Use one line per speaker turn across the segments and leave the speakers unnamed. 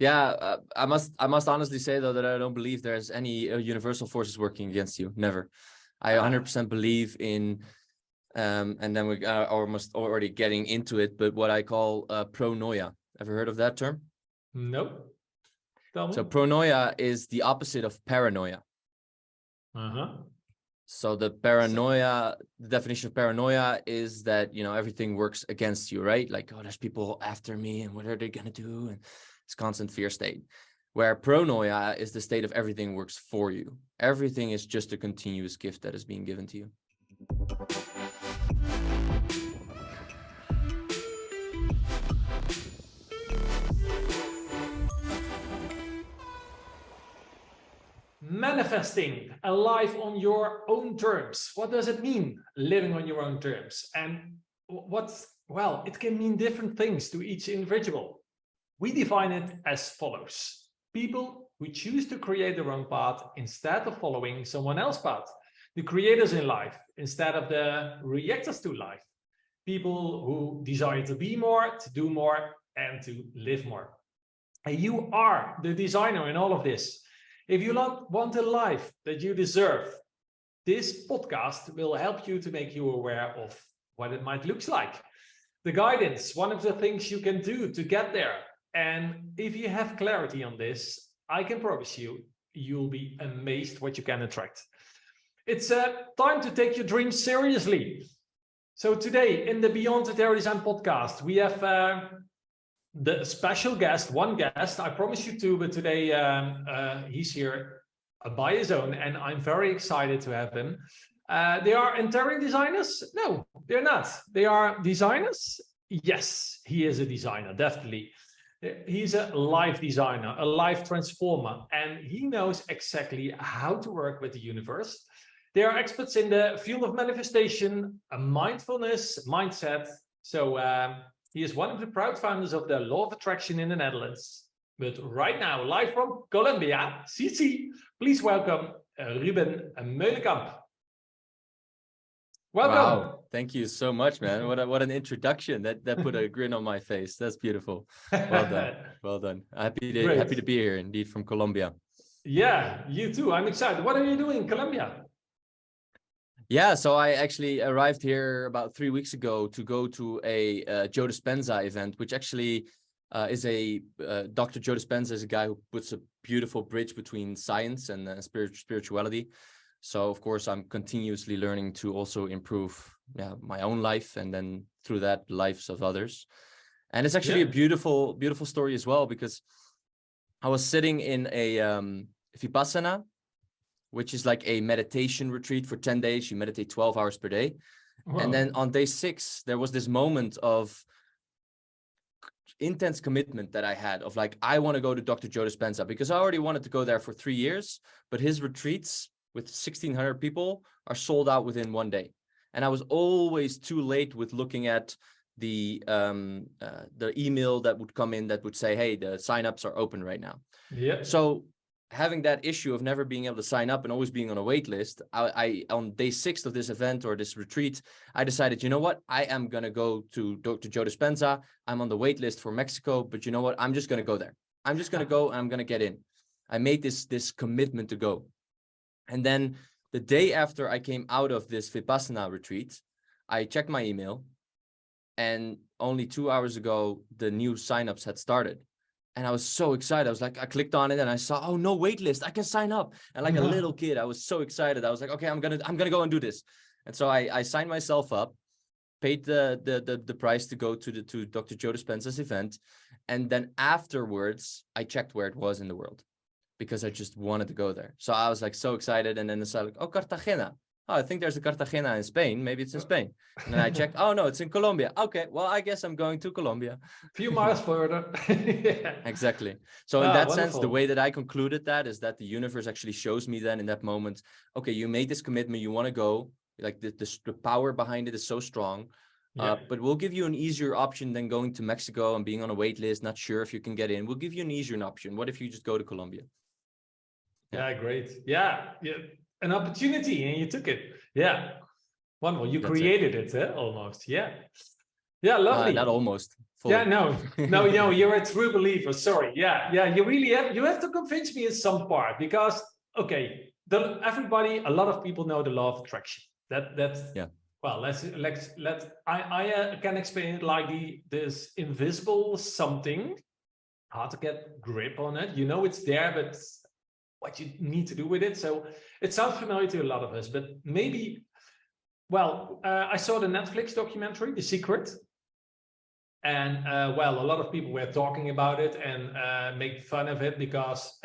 Yeah, I must honestly say though that I don't believe there's any universal forces working against you. Never. I 100% believe in, and then we are almost already getting into it, but what I call pronoia. Ever heard of that term?
No. Tell me.
So pronoia is the opposite of paranoia. So the definition of paranoia is that, everything works against you, right? Like, oh, there's people after me and what are they going to do? And it's constant fear state. Where pronoia is the state of everything works for you. Everything is just a continuous gift that is being given to you.
Manifesting a life on your own terms. What does it mean, living on your own terms? And it can mean different things to each individual. We define it as follows: people who choose to create their own path instead of following someone else's path. The creators in life instead of the reactors to life. People who desire to be more, to do more, and to live more. And you are the designer in all of this. If you want a life that you deserve, this podcast will help you to make you aware of what it might look like. The guidance, one of the things you can do to get there. And if you have clarity on this, I can promise you, you'll be amazed what you can attract. It's time to take your dreams seriously. So today in the Beyond Interior Design podcast, we have the special guest, one guest. I promised you two, but today he's here by his own, and I'm very excited to have him. They are interior designers? No, they're not. They are designers? Yes, he is a designer, definitely. He's a life designer, a life transformer, and he knows exactly how to work with the universe. They are experts in the field of manifestation, mindfulness, mindset. So he is one of the proud founders of the Law of Attraction in the Netherlands. But right now, live from Colombia, CC, please welcome Ruben Meulenkamp. Welcome.
Wow, thank you so much, man. What an introduction. That put a grin on my face. That's beautiful. Well done. Well done. Happy to be here, indeed, from Colombia.
Yeah, you too. I'm excited. What are you doing in Colombia?
Yeah, so I actually arrived here about 3 weeks ago to go to a Joe Dispenza event, which actually is Dr. Joe Dispenza is a guy who puts a beautiful bridge between science and spirituality. So, of course, I'm continuously learning to also improve my own life, and then through that, lives of others. And it's actually a beautiful, beautiful story as well, because I was sitting in a Vipassana, which is like a meditation retreat for 10 days. You meditate 12 hours per day. Wow. And then on day 6, there was this moment of intense commitment that I had of like, I want to go to Dr. Joe Dispenza, because I already wanted to go there for 3 years, but his retreats with 1,600 people are sold out within 1 day. And I was always too late with looking at the email that would come in that would say, hey, the signups are open right now.
Yeah.
So having that issue of never being able to sign up and always being on a wait list, I on day 6 of this event or this retreat, I decided, you know what, I am going to go to Dr. Joe Dispenza. I'm on the wait list for Mexico, but you know what, I'm just going to go there. I'm just going to go and I'm going to get in. I made this commitment to go. And then the day after I came out of this Vipassana retreat, I checked my email, and only 2 hours ago, the new signups had started. And I was so excited. I was like, I clicked on it and I saw, oh, no wait list. I can sign up. And like a little kid, I was so excited. I was like, okay, I'm gonna go and do this. And so I signed myself up, paid the price to go to Dr. Joe Dispenza's event. And then afterwards, I checked where it was in the world, because I just wanted to go there. So I was like so excited. And then it's like, oh, Cartagena. Oh, I think there's a Cartagena in Spain. Maybe it's in Spain. And then I checked, oh no, it's in Colombia. Okay, well, I guess I'm going to Colombia.
A few miles further.
Yeah. Exactly. So in that
wonderful
sense, the way that I concluded that is that the universe actually shows me then in that moment, okay, you made this commitment, you want to go, like the power behind it is so strong. But we'll give you an easier option than going to Mexico and being on a wait list, not sure if you can get in. We'll give you an easier option. What if you just go to Colombia?
Yeah, great. Yeah. An opportunity and you took it. Yeah. Wonderful. You created it almost. Yeah. Yeah, lovely.
Not almost. Fully.
Yeah, no, you're a true believer. Sorry. Yeah, you really have to convince me in some part because, okay, a lot of people know the law of attraction. That's
Yeah.
well, I can explain it like this invisible something, hard to get grip on it. You know it's there, but what you need to do with it. So it sounds familiar to a lot of us, but maybe, well, I saw the Netflix documentary, The Secret. And well, a lot of people were talking about it and make fun of it because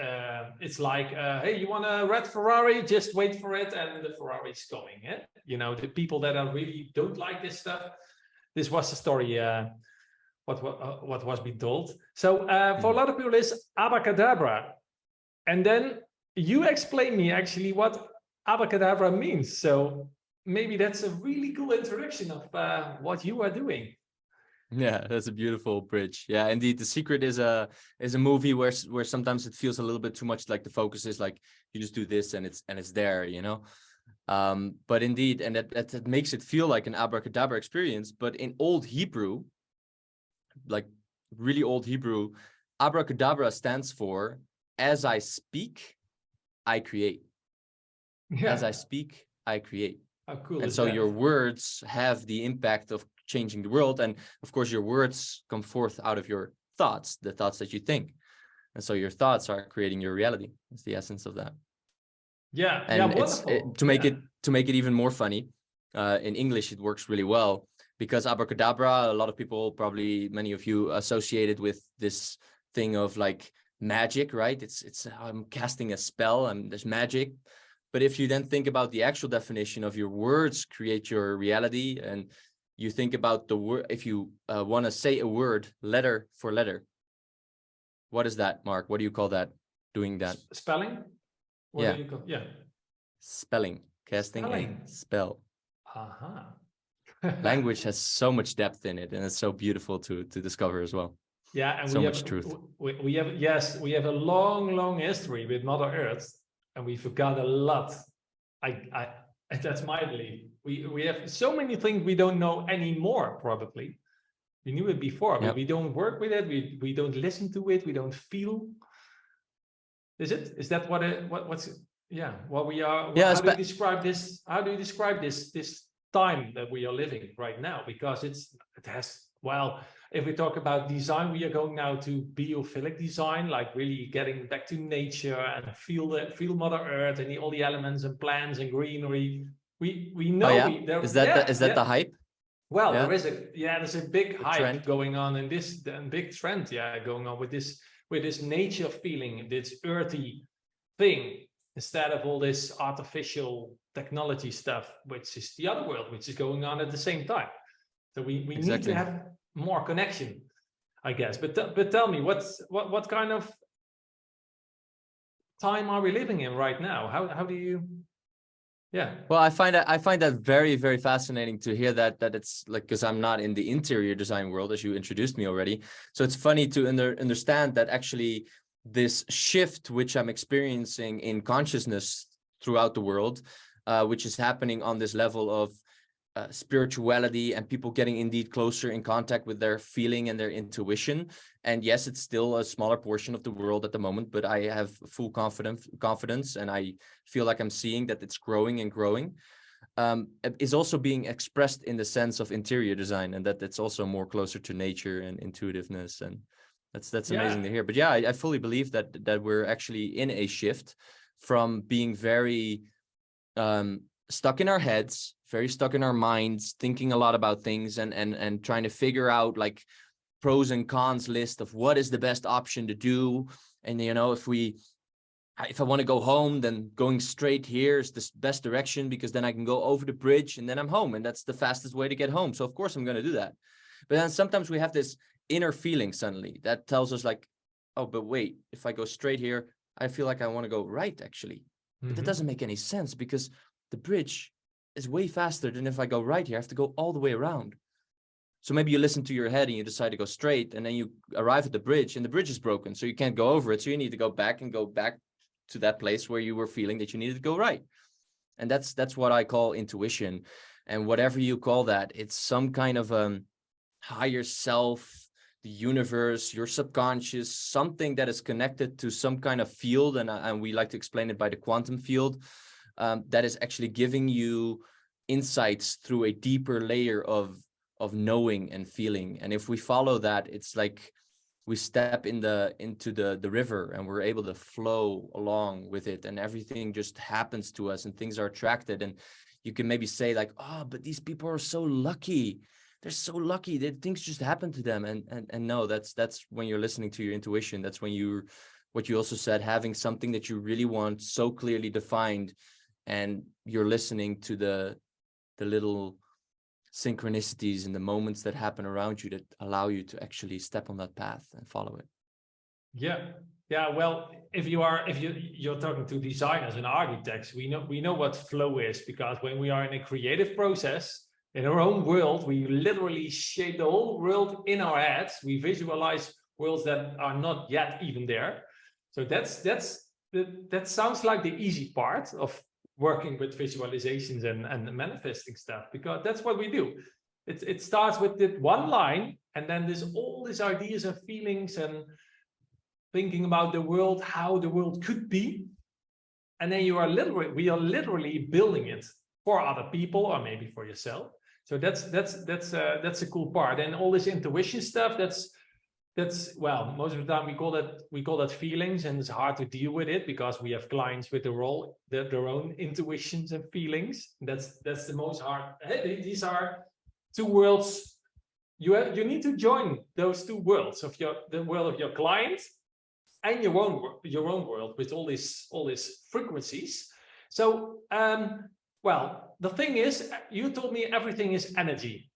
it's like, hey, you want a red Ferrari? Just wait for it, and the Ferrari is coming. Eh? You know, the people that are really don't like this stuff. This was the story. What was being told. So for a lot of people, it's abracadabra, and then you explain me actually what abracadabra means. So maybe that's a really cool introduction of what you are doing.
Yeah, that's a beautiful bridge. Yeah, indeed. The Secret is a movie where sometimes it feels a little bit too much like the focus is like you just do this and it's there, you know. But indeed, and that makes it feel like an abracadabra experience. But in old Hebrew, like really old Hebrew, abracadabra stands for as I speak, I create.
Yeah.
As I speak, I create.
How cool
and
is
so
that?
Your words have the impact of changing the world, and of course your words come forth out of your thoughts, the thoughts that you think, and so your thoughts are creating your reality. It's the essence of that.
Yeah,
and
yeah, wonderful.
To make it even more funny, in English it works really well because abracadabra, a lot of people, probably many of you, associated with this thing of like magic, right? It's I'm casting a spell and there's magic. But if you then think about the actual definition of your words create your reality, and you think about the word, if you want to say a word letter for letter, what is that, Mark? What do you call that? Doing that?
Spelling? What
yeah.
do you call? Yeah.
Spelling, casting a spell. Language has so much depth in it, and it's so beautiful to discover as well.
Yeah, and
so much truth.
We have a long history with Mother Earth, and we forgot a lot. That's my belief. We have so many things we don't know anymore. Probably we knew it before, but we don't work with it. We don't listen to it. We don't feel. Is that what's what we are? How do you describe this? How do you describe this time that we are living right now? Because it has, well, if we talk about design, we are going now to biophilic design, like really getting back to nature and feel Mother Earth and all the elements and plants and greenery. We know.
Is that the hype?
Well, there's a big hype
trend
going on in this, big trend, going on with this nature feeling, this earthy thing, instead of all this artificial technology stuff, which is the other world, which is going on at the same time. So we need to have more connection, I guess. But tell me, what kind of time are we living in right now? How do you? Yeah.
Well, I find that very, very fascinating to hear that it's like, because I'm not in the interior design world, as you introduced me already. So it's funny to understand that actually this shift, which I'm experiencing in consciousness throughout the world, which is happening on this level of spirituality and people getting indeed closer in contact with their feeling and their intuition. And yes, it's still a smaller portion of the world at the moment, but I have full confidence, and I feel like I'm seeing that it's growing and growing. Is also being expressed in the sense of interior design, and that it's also more closer to nature and intuitiveness, and that's amazing to hear. But yeah, I fully believe that we're actually in a shift from being very stuck in our heads, very stuck in our minds, thinking a lot about things and trying to figure out like pros and cons list of what is the best option to do. And, you know, if I want to go home, then going straight here is the best direction, because then I can go over the bridge and then I'm home, and that's the fastest way to get home. So of course I'm going to do that. But then sometimes we have this inner feeling suddenly that tells us like, oh, but wait, if I go straight here, I feel like I want to go right actually. But that doesn't make any sense, because the bridge is way faster than if I go right here. I have to go all the way around. So maybe you listen to your head and you decide to go straight, and then you arrive at the bridge and the bridge is broken. So you can't go over it. So you need to go back to that place where you were feeling that you needed to go right. And that's what I call intuition. And whatever you call that, it's some kind of higher self, the universe, your subconscious, something that is connected to some kind of field, and we like to explain it by the quantum field, that is actually giving you insights through a deeper layer of knowing and feeling. And if we follow that, it's like we step into the river, and we're able to flow along with it, and everything just happens to us, and things are attracted. And you can maybe say like, oh, but these people are so lucky. They're so lucky that things just happen to them. And no, that's when you're listening to your intuition. That's when what you also said, having something that you really want so clearly defined, and you're listening to the little synchronicities and the moments that happen around you that allow you to actually step on that path and follow it.
Yeah. Well, if you're talking to designers and architects, we know what flow is, because when we are in a creative process in our own world, we literally shape the whole world in our heads. We visualize worlds that are not yet even there. So that sounds like the easy part of working with visualizations and manifesting stuff, because that's what we do. It starts with that one line, and then there's all these ideas and feelings and thinking about the world, how the world could be, and then we are literally building it for other people, or maybe for yourself. So that's a cool part. And all this intuition stuff, that's well, most of the time we call that feelings, and it's hard to deal with it because we have clients with their own intuitions and feelings. That's the most hard. These are two worlds. You need to join those two worlds of the world of your client and your own world with all these frequencies. So well, the thing is, you told me everything is energy.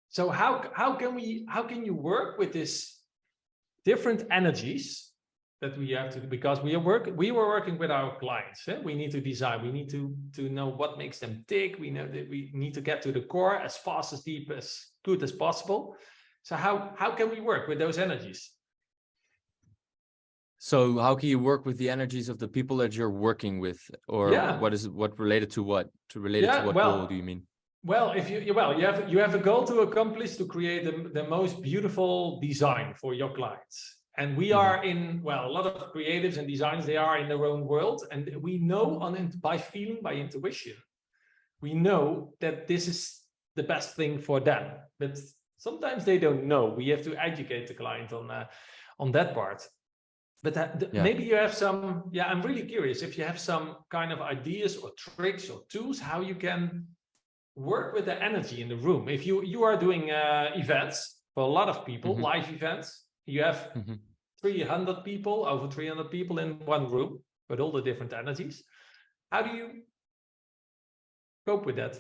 So how can you work with this different energies that we have to, because we were working with our clients. We need to design, we need to know what makes them tick. We know that we need to get to the core as fast, as deep, as good as possible. So how can we work with those energies?
So how can you work with the energies of the people that you're working with, or what related to what? Goal do you mean?
Well, you have a goal to accomplish, to create the most beautiful design for your clients. And we are in, well, a lot of creatives and designers, they are in their own world, and we know by feeling, by intuition, we know that this is the best thing for them. But sometimes they don't know. We have to educate the client on that part. But maybe you have some, I'm really curious if you have some kind of ideas or tricks or tools, how you can work with the energy in the room. If you are doing events for a lot of people, live events, you have 300 people, over 300 people in one room with all the different energies. How do you cope with that?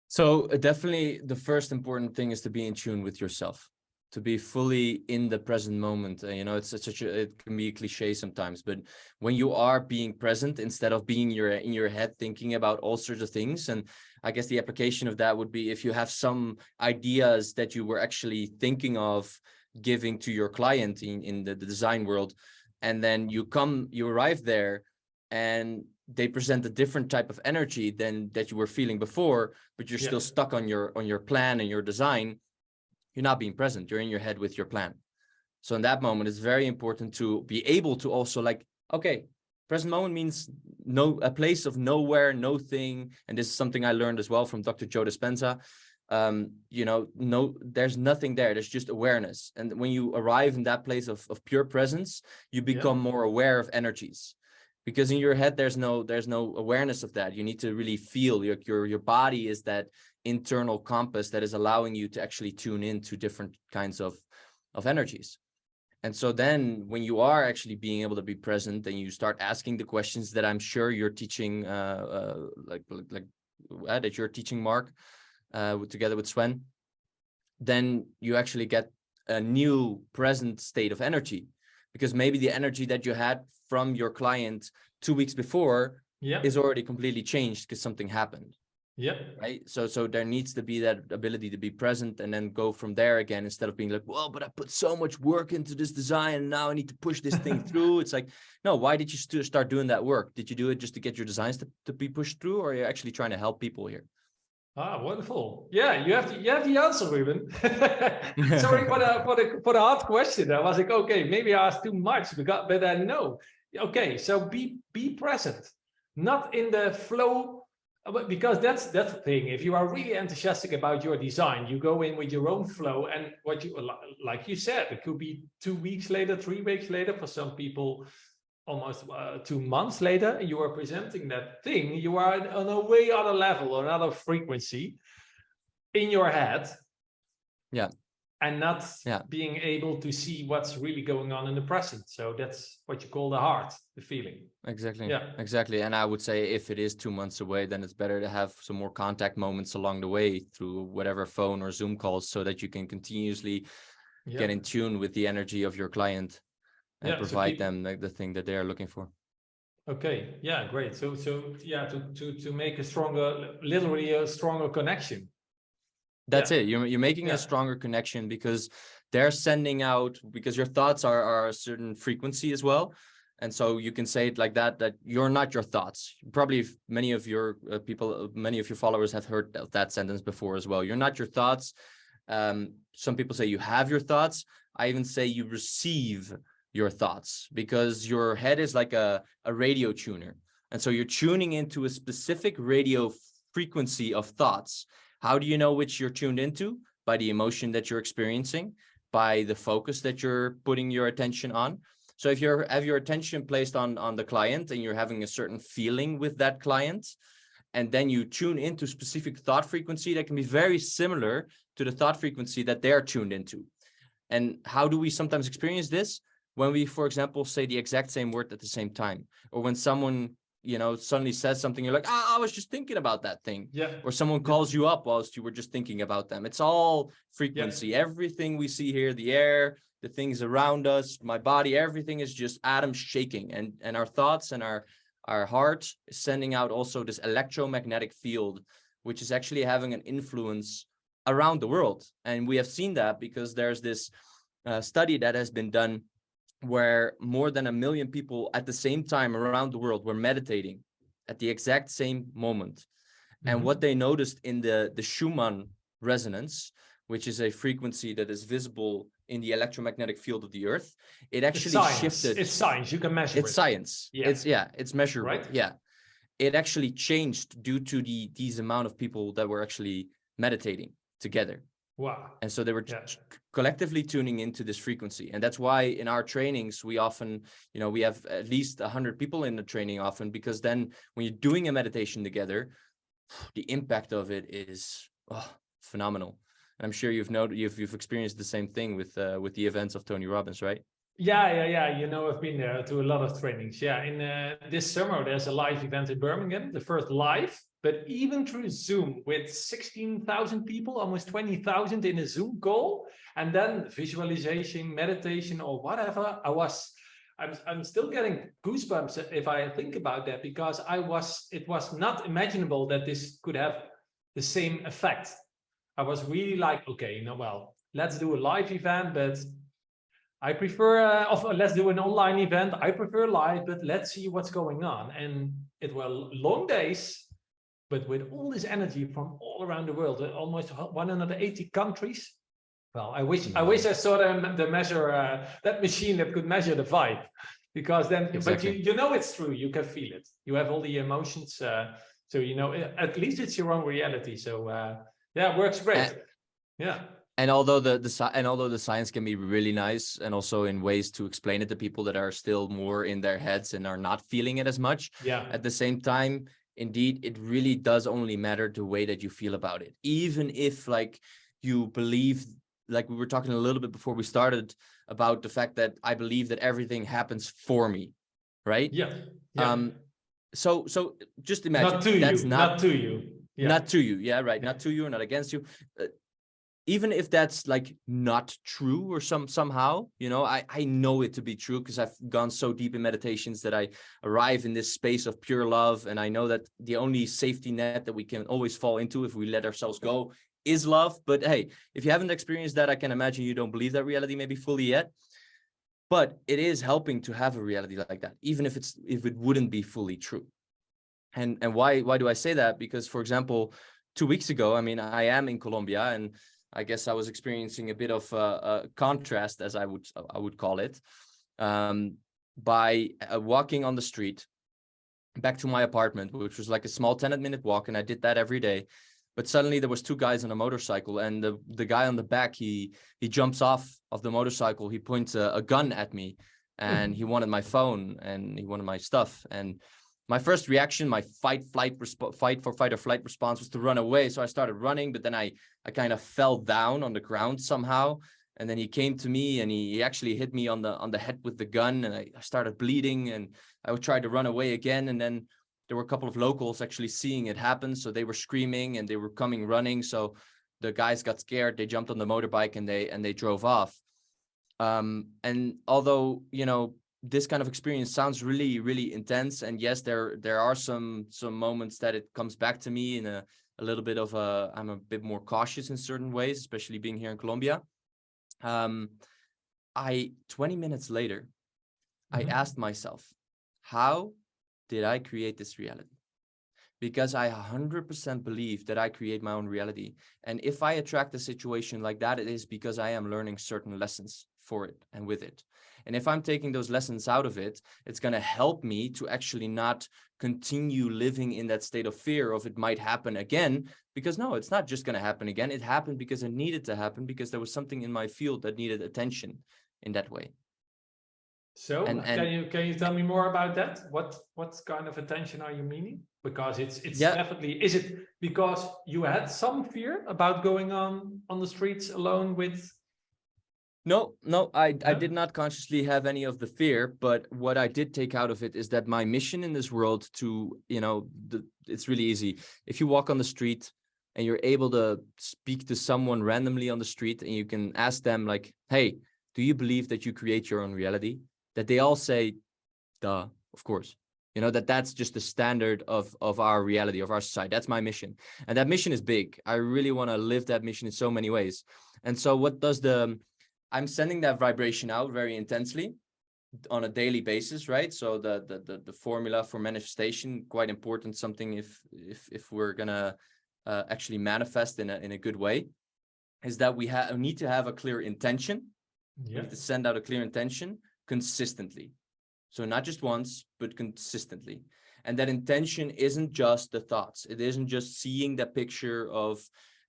So definitely the first important thing is to be in tune with yourself, to be fully in the present moment. It's it can be a cliche sometimes, but when you are being present instead of being in your head thinking about all sorts of things. And I guess the application of that would be if you have some ideas that you were actually thinking of giving to your client in the design world, and then you arrive there and they present a different type of energy than that you were feeling before, but you're still stuck on your plan and your design. You're not being present. You're in your head with your plan. So in that moment, it's very important to be able to also present moment means a place of nowhere, no thing. And this is something I learned as well from Dr. Joe Dispenza. There's nothing there. There's just awareness. And when you arrive in that place of pure presence, you become more aware of energies. Because in your head, there's no awareness of that. You need to really feel your body is that internal compass that is allowing you to actually tune into different kinds of energies. And so then when you are actually being able to be present and you start asking the questions that I'm sure you're teaching, that you're teaching Mark together with Sven, then you actually get a new present state of energy. Because maybe the energy that you had from your client 2 weeks before is already completely changed because something happened. Right. So there needs to be that ability to be present and then go from there again, instead of being like, well, but I put so much work into this design and now I need to push this thing through. It's like, no, why did you start doing that work? Did you do it just to get your designs to be pushed through, or are you actually trying to help people here?
Ah, wonderful. Yeah, you have the answer, Ruben. Sorry for the hard question. I was like, okay, maybe I asked too much, but I know. Okay, so be present, not in the flow, because that's the thing. If you are really enthusiastic about your design, you go in with your own flow, and what you like you said, it could be 2 weeks later, 3 weeks later. For some people, almost 2 months later, you are presenting that thing, you are on a way other level, another frequency in your head,
Yeah.
and not
Yeah.
being able to see what's really going on in the present. So that's what you call the heart, the feeling.
Exactly.
Yeah.
Exactly. And I would say if it is 2 months away, then it's better to have some more contact moments along the way through whatever phone or Zoom calls, so that you can continuously get in tune with the energy of your client and provide them the thing that they are looking for.
Okay. Yeah, great. So yeah, to make a stronger, literally a stronger connection.
That's it. You're making a stronger connection, because they're sending out, because your thoughts are a certain frequency as well. And so you can say it like that, that you're not your thoughts. Probably many of your many of your followers have heard that sentence before as well. You're not your thoughts. Some people say you have your thoughts. I even say you receive your thoughts, because your head is like a radio tuner. And so you're tuning into a specific radio frequency of thoughts. How do you know which you're tuned into? By the emotion that you're experiencing, by the focus that you're putting your attention on. So if you have your attention placed on the client, and you're having a certain feeling with that client, and then you tune into specific thought frequency that can be very similar to the thought frequency that they're tuned into. And how do we sometimes experience this? When we, for example, say the exact same word at the same time, or when someone, suddenly says something, you're like, I was just thinking about that thing.
Yeah.
Or someone calls you up whilst you were just thinking about them. It's all frequency.
Yeah.
Everything we see here, the air, the things around us, my body, everything is just atoms shaking. And our thoughts and our heart is sending out also this electromagnetic field, which is actually having an influence around the world. And we have seen that because there's this study that has been done where more than 1 million people at the same time around the world were meditating at the exact same moment. And what they noticed in the Schumann resonance, which is a frequency that is visible in the electromagnetic field of the earth, it actually shifted.
It's science. You can measure it.
It's science. Yeah. It's measurable.
Right?
Yeah. It actually changed due to these amount of people that were actually meditating together.
Wow.
And so they were collectively tuning into this frequency. And that's why in our trainings, we often, we have at least 100 people in the training often, because then when you're doing a meditation together, the impact of it is phenomenal. And I'm sure you've experienced the same thing with the events of Tony Robbins, right?
Yeah. I've been there to a lot of trainings. Yeah. In this summer, there's a live event in Birmingham, the first live, but even through Zoom with 16,000 people, almost 20,000 in a Zoom call, and then visualization, meditation, or whatever. I'm still getting goosebumps if I think about that, because it was not imaginable that this could have the same effect. I was really like, okay, let's do a live event, but I prefer, let's do an online event. I prefer live, but let's see what's going on. And it were long days, but with all this energy from all around the world, almost 180 countries. Well, I wish I saw the measure, that machine that could measure the vibe, because then,
exactly.
But it's true. You can feel it. You have all the emotions. So, at least it's your own reality. So, it works great.
And although the science can be really nice, and also in ways to explain it to people that are still more in their heads and are not feeling it as much, at the same time, indeed, it really does only matter the way that you feel about it. Even if you believe, like we were talking a little bit before we started about the fact that I believe that everything happens for me, right? So just imagine
not to
that's
you,
not
to you.
Not to you. Yeah, right. Not to you or not against you. Even if that's not true or somehow, I know it to be true, because I've gone so deep in meditations that I arrive in this space of pure love. And I know that the only safety net that we can always fall into if we let ourselves go is love. But hey, if you haven't experienced that, I can imagine you don't believe that reality maybe fully yet. But it is helping to have a reality like that, even if it wouldn't be fully true. And why do I say that? Because, for example, 2 weeks ago, I mean, I am in Colombia, and I guess I was experiencing a bit of a contrast, as I would call it, by walking on the street back to my apartment, which was like a small 10-minute walk, and I did that every day. But suddenly there was two guys on a motorcycle, and the guy on the back, he jumps off of the motorcycle, he points a gun at me, and he wanted my phone and he wanted my stuff. And my first reaction, my fight or flight response, was to run away. So I started running, but then I kind of fell down on the ground somehow. And then he came to me and he actually hit me on the head with the gun, and I started bleeding, and I tried to run away again. And then there were a couple of locals actually seeing it happen. So they were screaming and they were coming running. So the guys got scared. They jumped on the motorbike and they drove off. And although, you know, this kind of experience sounds really, really intense, and yes, there are some moments that it comes back to me in a little bit of I'm a bit more cautious in certain ways, especially being here in Colombia. 20 minutes later, I asked myself, how did I create this reality? Because I 100% believe that I create my own reality. And if I attract a situation like that, it is because I am learning certain lessons for it and with it. And if I'm taking those lessons out of it, it's going to help me to actually not continue living in that state of fear of it might happen again. Because no, it's not just going to happen again. It happened because it needed to happen, because there was something in my field that needed attention in that way.
So can you tell me more about that? What kind of attention are you meaning? Because it's definitely, is it because you had some fear about going on the streets alone with?
No, I did not consciously have any of the fear, but what I did take out of it is that my mission in this world to, you know, it's really easy. If you walk on the street and you're able to speak to someone randomly on the street, and you can ask them like, hey, do you believe that you create your own reality? That they all say, duh, of course. You know, that's just the standard of our reality, of our society. That's my mission. And that mission is big. I really want to live that mission in so many ways. And so what does I'm sending that vibration out very intensely on a daily basis, right? So the formula for manifestation, quite important, something if we're gonna actually manifest in a good way, is that we need to have a clear intention. We need to send out a clear intention consistently. So not just once, but consistently. And that intention isn't just the thoughts. It isn't just seeing the picture of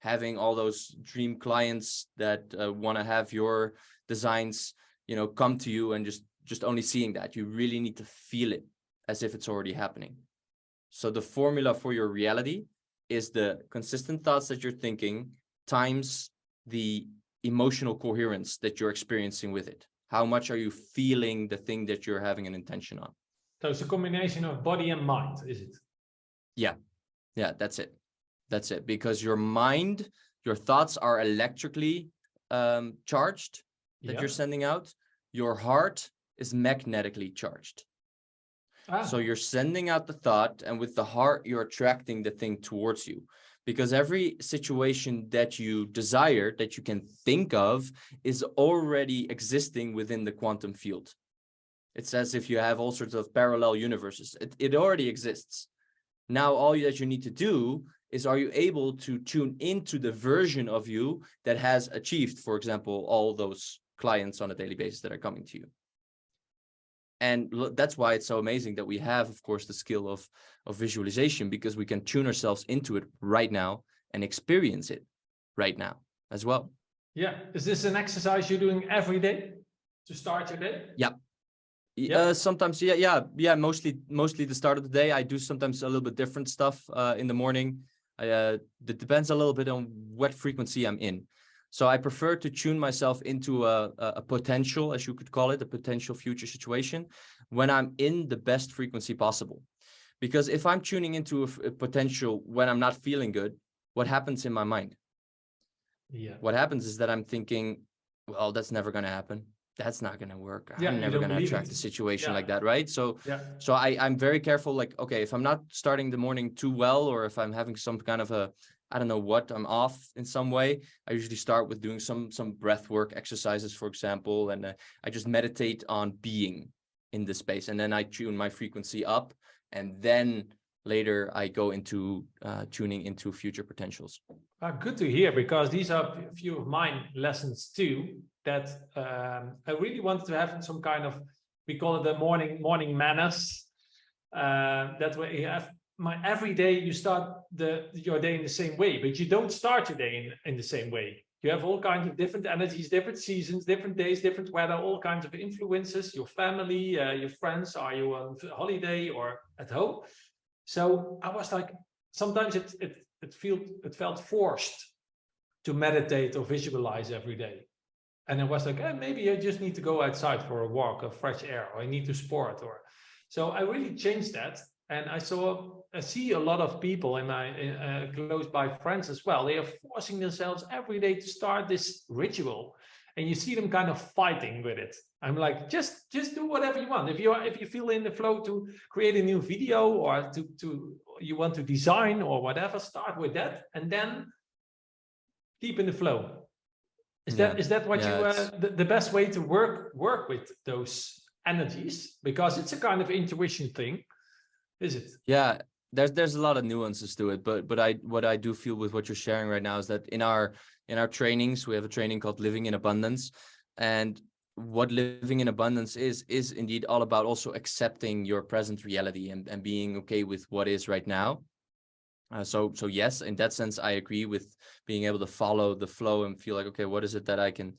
having all those dream clients that want to have your designs, you know, come to you, and just only seeing that. You really need to feel it as if it's already happening. So the formula for your reality is the consistent thoughts that you're thinking times the emotional coherence that you're experiencing with it. How much are you feeling the thing that you're having an intention on?
So it's a combination of body and mind, is it?
Yeah, that's it. That's it. Because your mind, your thoughts are electrically charged that you're sending out. Your heart is magnetically charged. So you're sending out the thought, and with the heart, you're attracting the thing towards you. Because every situation that you desire, that you can think of, is already existing within the quantum field. It's as if you have all sorts of parallel universes. It already exists. Now, all that you need to do is, are you able to tune into the version of you that has achieved, for example, all those clients on a daily basis that are coming to you? And that's why it's so amazing that we have, of course, the skill of visualization, because we can tune ourselves into it right now and experience it right now as well.
Yeah. Is this an exercise you're doing every day to start your day?
Yeah. Sometimes, yeah. Mostly the start of the day. I do sometimes a little bit different stuff in the morning. It depends a little bit on what frequency I'm in. So I prefer to tune myself into a potential, as you could call it, a potential future situation, when I'm in the best frequency possible. Because if I'm tuning into a potential when I'm not feeling good, what happens in my mind? Yeah. What happens is that I'm thinking, well, that's never going to happen. That's not going to work. I'm never going to attract a situation like that, right? So I'm very careful. Like, okay, if I'm not starting the morning too well, or if I'm having some kind of I don't know what, I'm off in some way, I usually start with doing some breath work exercises, for example, and I just meditate on being in the space, and then I tune my frequency up, and then later I go into tuning into future potentials.
Good to hear, because these are a few of mine lessons too, that I really wanted to have some kind of, we call it the morning manners. That way you have every day you start your day in the same way, but you don't start your day in the same way. You have all kinds of different energies, different seasons, different days, different weather, all kinds of influences, your family, your friends, are you on holiday or at home? So I was like, sometimes it felt forced to meditate or visualize every day. And I was like, maybe I just need to go outside for a walk of fresh air, or I need to sport. Or so I really changed that. And I see a lot of people in my close by friends as well. They are forcing themselves every day to start this ritual, and you see them kind of fighting with it. I'm like, just do whatever you want. If you feel in the flow to create a new video, or you want to design or whatever, start with that, and then keep in the flow. Is that what you the best way to work with those energies? Because it's a kind of intuition thing, is it?
Yeah, there's a lot of nuances to it, but what I do feel with what you're sharing right now is that in our trainings, we have a training called Living in Abundance, and what living in abundance is indeed all about also accepting your present reality and being okay with what is right now. So yes, in that sense, I agree with being able to follow the flow and feel like, okay, what is it that I can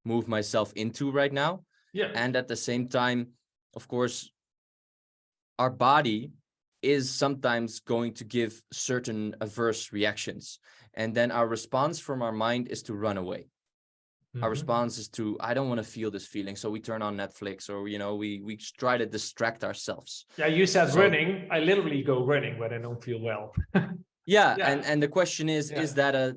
move myself into right now?
Yeah.
And at the same time, of course, our body is sometimes going to give certain adverse reactions. And then our response from our mind is to run away. Our response is to, I don't want to feel this feeling. So we turn on Netflix, or, we try to distract ourselves.
Yeah, you said running. I literally go running when I don't feel well.
Yeah. And the question is that a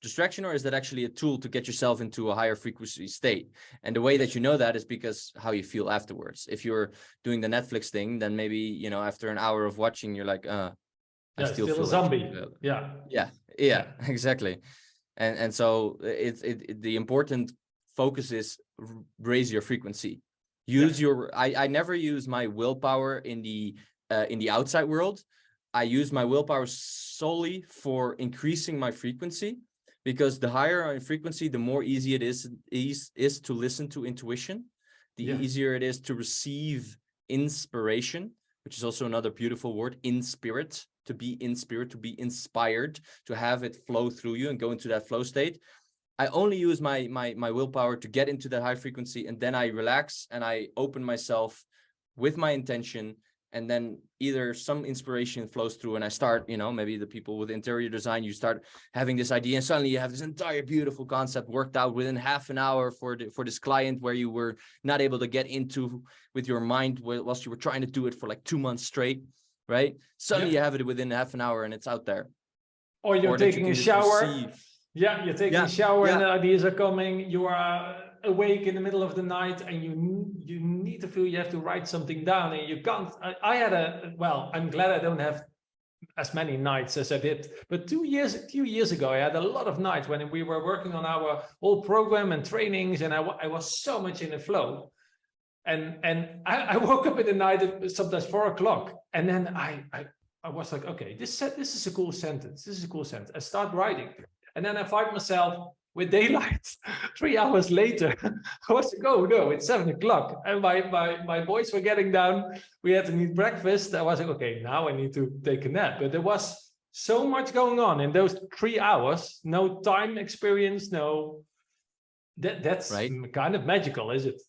distraction, or is that actually a tool to get yourself into a higher frequency state? And the way that you know that is because how you feel afterwards. If you're doing the Netflix thing, then maybe, after an hour of watching, you're like, I still feel
a zombie.
Like, yeah, exactly. And so the important focus is raise your frequency. Use your, I never use my willpower in the outside world. I use my willpower solely for increasing my frequency, because the higher our frequency, the more easy it is to listen to intuition, the easier it is to receive inspiration, which is also another beautiful word, in spirit, to be in spirit, to be inspired, to have it flow through you and go into that flow state. I only use my willpower to get into that high frequency, and then I relax and I open myself with my intention, and then either some inspiration flows through and I start, maybe the people with interior design, you start having this idea and suddenly you have this entire beautiful concept worked out within half an hour for this client, where you were not able to get into with your mind whilst you were trying to do it for like 2 months straight, right? Suddenly you have it within half an hour and it's out there.
Or you're taking a shower. Yeah, you're taking a shower and the ideas are coming. You are awake in the middle of the night and you need to feel you have to write something down, and you can't. I'm glad I don't have as many nights as I did, but 2 years ago I had a lot of nights when we were working on our whole program and trainings, and I was so much in the flow, and I woke up in the night at sometimes 4 o'clock, and then I was like, okay, this is a cool sentence. This is a cool sentence. I start writing, and then I find myself with daylight 3 hours later. I was like, oh no, it's 7 o'clock. And my boys were getting down. We had to eat breakfast. I was like, okay, now I need to take a nap. But there was so much going on in those 3 hours. No time experience, that's
right?
Kind of magical, is it?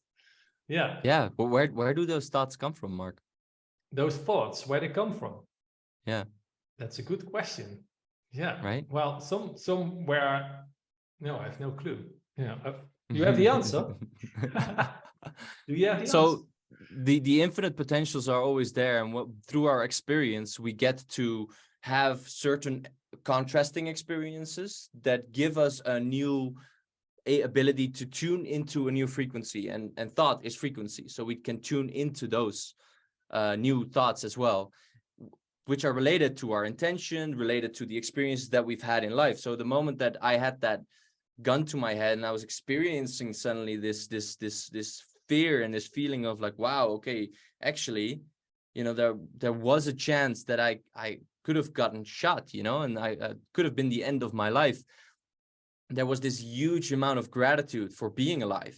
Yeah.
Yeah. But where do those thoughts come from, Mark?
Those thoughts, where they come from?
Yeah.
That's a good question. Yeah.
Right.
Well, somewhere. No, I have no clue. You have the answer. Do you have the
answer? The infinite potentials are always there, and through our experience, we get to have certain contrasting experiences that give us a new ability to tune into a new frequency, and thought is frequency, so we can tune into those new thoughts as well, which are related to our intention, related to the experiences that we've had in life. So the moment that I had that gun to my head and I was experiencing suddenly this fear and this feeling of like, wow, okay, actually, you know, there was a chance that I could have gotten shot, you know, and I could have been the end of my life. There was this huge amount of gratitude for being alive,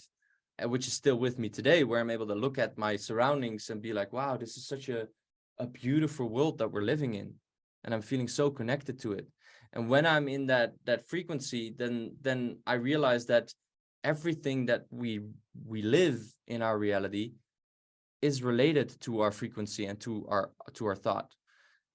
which is still with me today, where I'm able to look at my surroundings and be like, wow, this is such a beautiful world that we're living in. And I'm feeling so connected to it. And when I'm in that frequency, then I realize that everything that we live in our reality is related to our frequency and to our thought.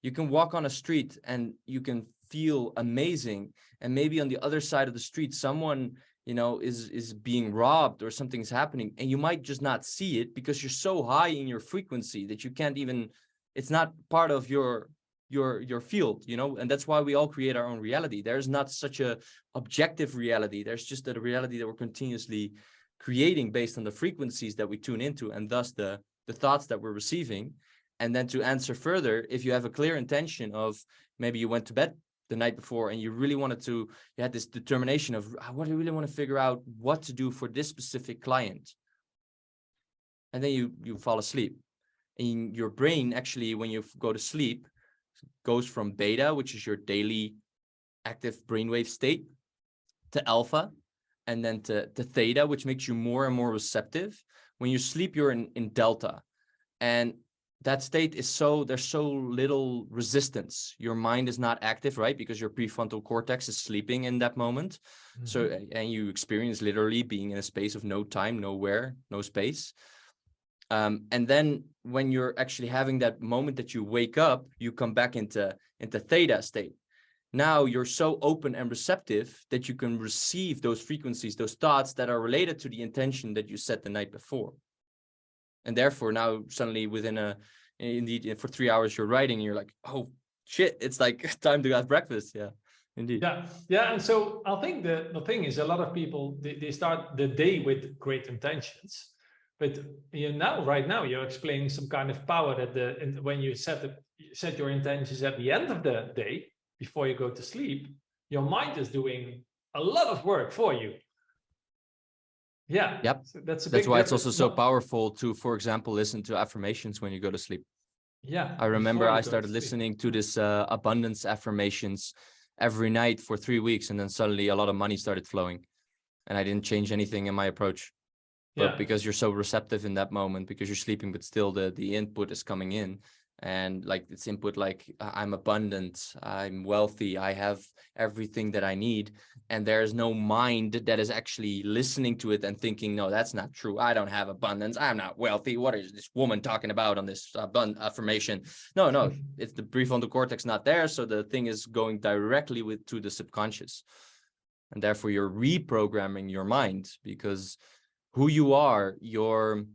You can walk on a street and you can feel amazing, and maybe on the other side of the street someone, you know, is being robbed or something's happening, and you might just not see it because you're so high in your frequency that you can't even, it's not part of your field, you know. And that's why we all create our own reality. There's not such a objective reality. There's just a reality that we're continuously creating based on the frequencies that we tune into, and thus the thoughts that we're receiving. And then to answer further, if you have a clear intention of, maybe you went to bed the night before and you really wanted to, you had this determination of, what I really want to figure out what to do for this specific client. And then you fall asleep. And your brain actually, when you go to sleep, goes from beta, which is your daily active brainwave state, to alpha, and then to theta, which makes you more and more receptive. When you sleep, you're in delta. And that state is there's so little resistance. Your mind is not active, right? Because your prefrontal cortex is sleeping in that moment. Mm-hmm. So, and you experience literally being in a space of no time, nowhere, no space. And then when you're actually having that moment that you wake up, you come back into theta state. Now you're so open and receptive that you can receive those frequencies, those thoughts that are related to the intention that you set the night before. And therefore now suddenly indeed for 3 hours you're writing, and you're like, oh shit, it's like time to have breakfast. Yeah, indeed.
Yeah. And so I think the thing is, a lot of people, they start the day with great intentions, but right now you're explaining some kind of power that when you set your intentions at the end of the day, before you go to sleep, your mind is doing a lot of work for you. Yeah.
Yep.
So that's
why it's also so powerful to, for example, listen to affirmations when you go to sleep.
Yeah.
I remember I started listening to this abundance affirmations every night for 3 weeks, and then suddenly a lot of money started flowing, and I didn't change anything in my approach. But because you're so receptive in that moment, because you're sleeping, but still the input is coming in. And like it's input, like I'm abundant, I'm wealthy, I have everything that I need. And there's no mind that is actually listening to it and thinking, no, that's not true. I don't have abundance. I'm not wealthy. What is this woman talking about on this affirmation? No, it's the prefrontal cortex not there. So the thing is going directly to the subconscious. And therefore you're reprogramming your mind, because who you are, your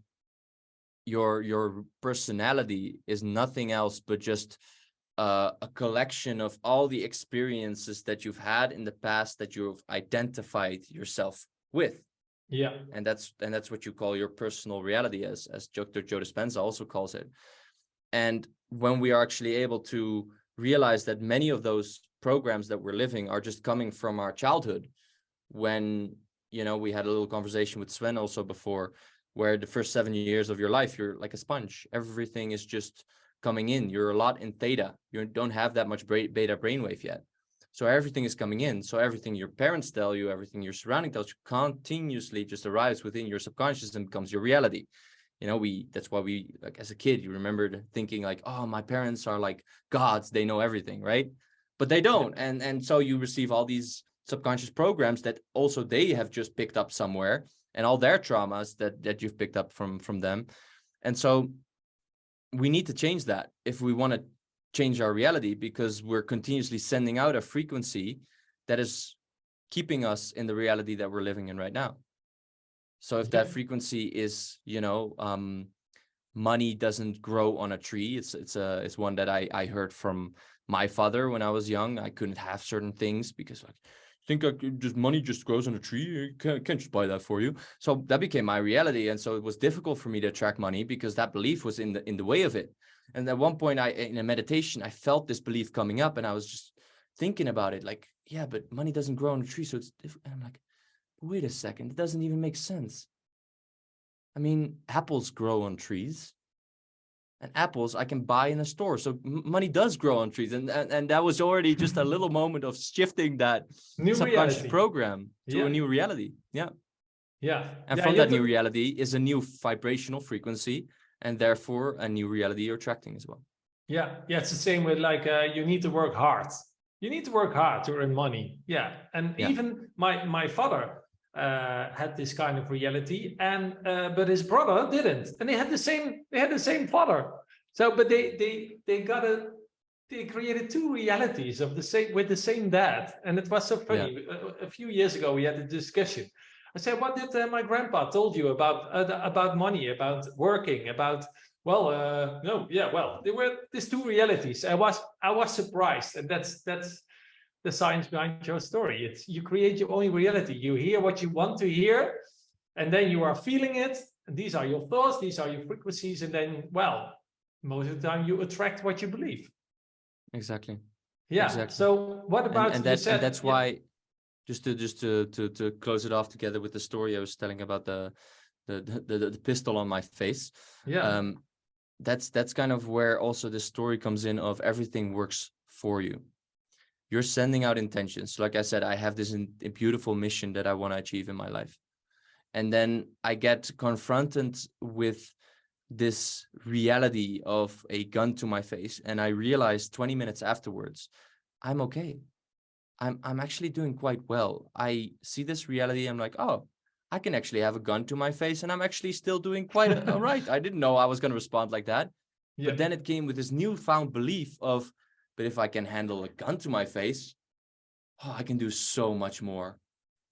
personality is nothing else but just a collection of all the experiences that you've had in the past that you've identified yourself with.
Yeah.
And that's what you call your personal reality, as Dr. Joe Dispenza also calls it. And when we are actually able to realize that many of those programs that we're living are just coming from our childhood, when, we had a little conversation with Sven also before, where the first 7 years of your life, you're like a sponge. Everything is just coming in. You're a lot in theta. You don't have that much beta brainwave yet. So everything is coming in. So everything your parents tell you, everything your surrounding tells you, continuously just arrives within your subconscious and becomes your reality. That's why we, like as a kid, you remembered thinking like, oh, my parents are like gods. They know everything, right? But they don't. And so you receive all these subconscious programs that also they have just picked up somewhere, and all their traumas that you've picked up from them. And so we need to change that if we want to change our reality, because we're continuously sending out a frequency that is keeping us in the reality that we're living in right now. So if that frequency is, money doesn't grow on a tree, it's one that I heard from my father when I was young. I couldn't have certain things because money just grows on a tree. I can't just buy that for you. So that became my reality. And so it was difficult for me to attract money because that belief was in the way of it. And at one point in a meditation, I felt this belief coming up, and I was just thinking about it like, yeah, but money doesn't grow on a tree. So it's different. And I'm like, wait a second, it doesn't even make sense. I mean, apples grow on trees. and apples I can buy in a store. So money does grow on trees. And that was already just a little moment of shifting that
New
subconscious
reality.
program to
Yeah.
a new reality. Yeah.
Yeah.
And
Yeah,
from
you
that
have
new
to-
reality is a new vibrational frequency, and therefore a new reality you're attracting as well.
Yeah, yeah, it's the same with like you need to work hard. You need to work hard to earn money. Yeah, and
Yeah.
even my father had this kind of reality, and but his brother didn't, and they had the same father. So, but they created two realities of the same with the same dad, and it was so funny. A few years ago, we had a discussion. I said, "What did my grandpa told you about money, about working, about?" Well, no, yeah, well, there were these two realities. I was surprised, and that's the science behind your story. It's you create your own reality. You hear what you want to hear, and then you are feeling it. And these are your thoughts, these are your frequencies, and then, well, most of the time you attract what you believe.
Exactly.
Yeah.
Exactly.
So what about
and
you
that
said?
and that's
Yeah.
why, just to close it off together with the story I was telling about the pistol on my face.
Yeah.
That's kind of where also this story comes in of everything works for you. You're sending out intentions. Like I said, I have this beautiful mission that I want to achieve in my life. And then I get confronted with this reality of a gun to my face. And I realize 20 minutes afterwards, I'm okay. I'm actually doing quite well. I see this reality. I'm like, oh, I can actually have a gun to my face, and I'm actually still doing quite all right. I didn't know I was going to respond like that.
Yeah.
But then it came with this newfound belief of, but if I can handle a gun to my face, oh, I can do so much more.